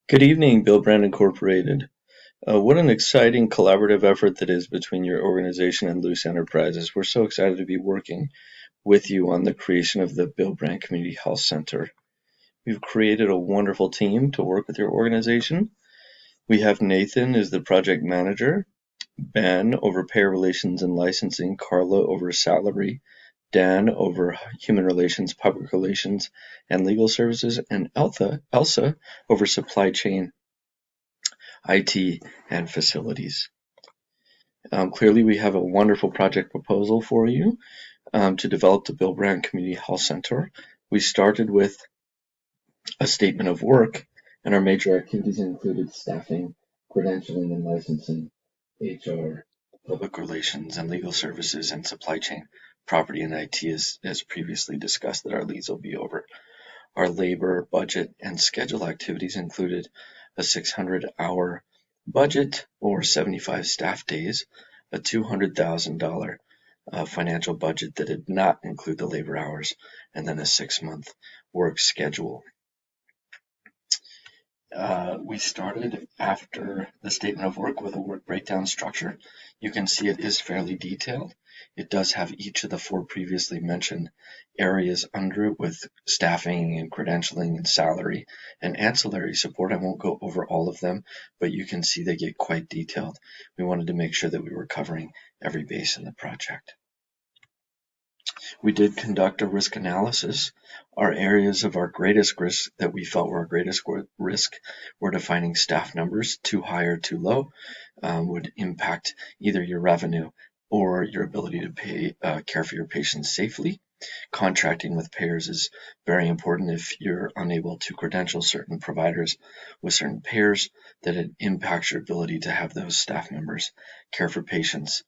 Good evening, Bill Brand Incorporated. What an exciting collaborative effort that is between your organization and Loose Enterprises. We're so excited to be working with you on the creation of the Bill Brand Community Health Center. We've created a wonderful team to work with your organization. We have Nathan as the project manager, Ben over payer relations and licensing, Carla over salary, Dan over human relations, public relations, and legal services, and Elsa over supply chain, IT, and facilities. Clearly, we have a wonderful project proposal for you to develop the Bill Brand Community Health Center. We started with a statement of work, and our major activities included staffing, credentialing and licensing, HR, public relations and legal services, and supply chain, property, and IT, as previously discussed that our leads will be over. Our labor, budget, and schedule activities included a 600-hour budget or 75 staff days, a $200,000 financial budget that did not include the labor hours, and then a 6-month work schedule. We started after the statement of work with a work breakdown structure. You can see it is fairly detailed. It does have each of the 4 previously mentioned areas under it with staffing and credentialing and salary and ancillary support. I won't go over all of them, but you can see they get quite detailed. We wanted to make sure that we were covering every base in the project. We did conduct a risk analysis. Our areas of our greatest risk that we felt were our greatest risk were defining staff numbers too high or too low would impact either your revenue or your ability to care for your patients safely. Contracting with payers is very important. If you're unable to credential certain providers with certain payers, that it impacts your ability to have those staff members care for patients,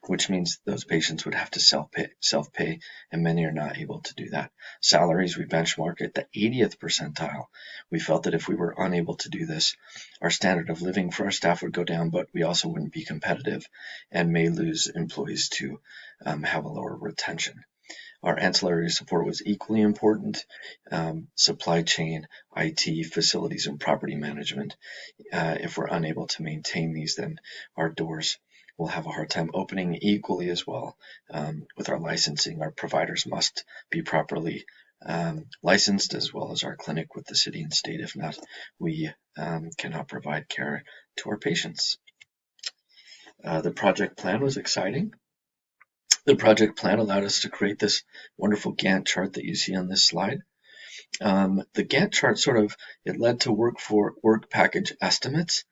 which means those patients would have to self-pay, and many are not able to do that. Salaries, we benchmark at the 80th percentile. We felt that if we were unable to do this, our standard of living for our staff would go down, but we also wouldn't be competitive and may lose employees to have a lower retention. Our ancillary support was equally important. Supply chain, IT, facilities, and property management. If we're unable to maintain these, then our doors will have a hard time opening equally as well. With our licensing, our providers must be properly licensed, as well as our clinic with the city and state. If not, we cannot provide care to our patients. The project plan was exciting. The project plan allowed us to create this wonderful Gantt chart that you see on this slide. The Gantt chart it led to work package estimates,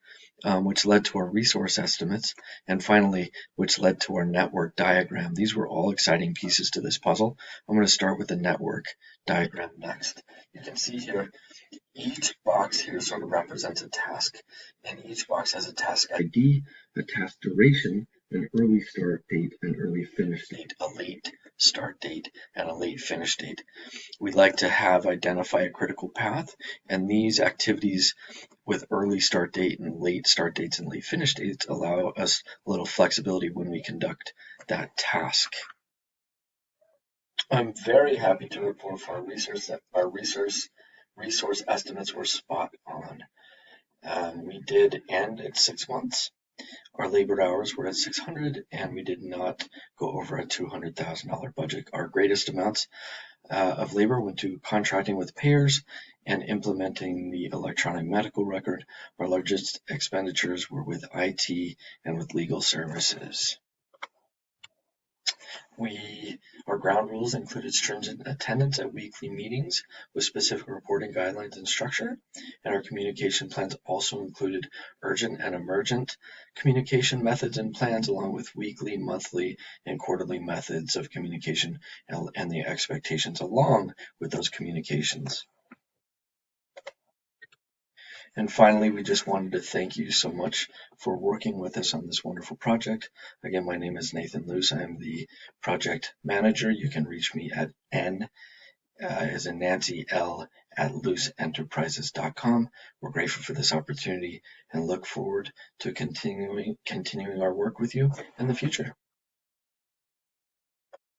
which led to our resource estimates, and finally, which led to our network diagram. These were all exciting pieces to this puzzle. I'm going to start with the network diagram next. You can see here, each box here sort of represents a task, and each box has a task ID, a task duration, an early start date, an early finish date, a late start date, and a late finish date. We like to identify a critical path, and these activities with early start date and late start dates and late finish dates allow us a little flexibility when we conduct that task. I'm very happy to report for our resource estimates were spot on. We did end at 6 months. Our labor hours were at 600, and we did not go over a $200,000 budget. Our greatest amounts of labor went to contracting with payers and implementing the electronic medical record. Our largest expenditures were with IT and with legal services. Our ground rules included stringent attendance at weekly meetings with specific reporting guidelines and structure, and our communication plans also included urgent and emergent communication methods and plans, along with weekly, monthly, and quarterly methods of communication and the expectations along with those communications. And finally, we just wanted to thank you so much for working with us on this wonderful project. Again, my name is Nathan Luce. I am the project manager. You can reach me at N as in Nancy L at looseenterprises.com. We're grateful for this opportunity and look forward to continuing our work with you in the future.